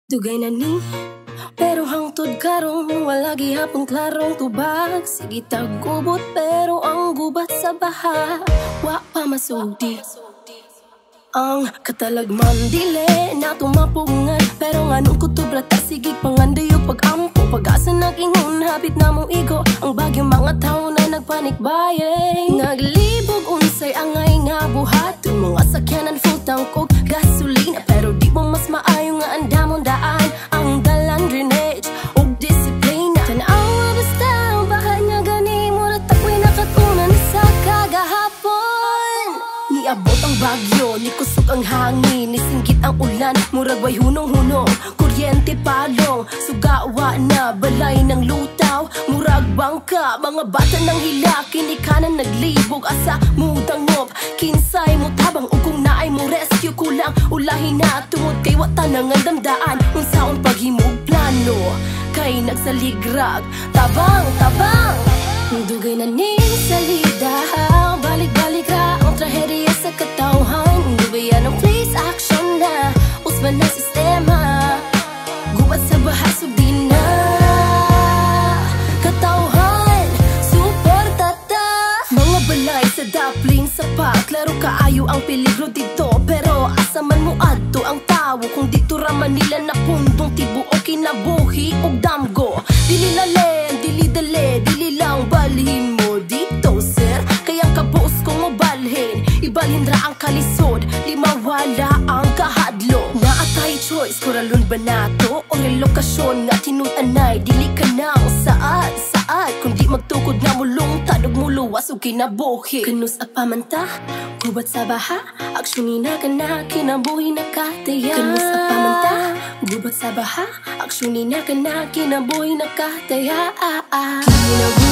Dugay na ni, pero hangtod karong wala gihapon klarong tubag. Sige tagubot pero ang gubat sa baha wa pa masudi. Ang katalagman dili na tumapungan, pero nganong kutubra ta sige pangandayo pag-ampo. Pag-asa nag-ingon hapit na mong igo ang bagyong mga tao na nagpanikbayay. Naglibog unsay angay nga buhaton, mga sakyanan full tank og gasolina, pero di mo mas maayo nga andamon daan ang dalan drainage og disiplina. Tanawa basta ang bahay nga gani mo ratakoy nakatunan sa kagahapon. Niabot ang bagyo, nikusog ang hangin, nisinggit ang ulan, murag way hunong-hunong, kuryente palong, sugawa na balay ng lutaw, murag bangka, mga bata ng hila, kinikanan naglibog, asa mudangop, kinsay mo tabang, ug kung naay mo rescue kulang, ulahin na tungod kay wata nang damdaan, unsaon paghimog plano, kay nagsaligrag, tabang, dugay na ning salida, balik-balik ra ang trahedya sa katawhan, gubayan ng please action na, usban na sistema, gubat sa baha subdi na, katawhan, suporta ta. Mga balay sa daplin sa klaro kaayo ang peligro dito, pero asa man mo adto ang tawo kung dito ra Manila na pundong tibuok kinabuhi og damgo. Dili lalen, dili dale, dili lang balhin mo dito sir, kayang kabuos kong mabalhin, ibalhin ra ang kalisod, di mawala ang kahadlo. Naatay choice, kuralon ba nato o relokasyon nga tinud-anay, dili ka nang saad kundi magtukod nga mulong tanog muluwas o kinabuhi. Kanus apamanta, gubat sa baha, aksyonin na ka na, kinabuhi na kataya. Kanus apamanta, gubat sa baha, aksyonin na ka na, kinabuhi na kataya. Kinabuhi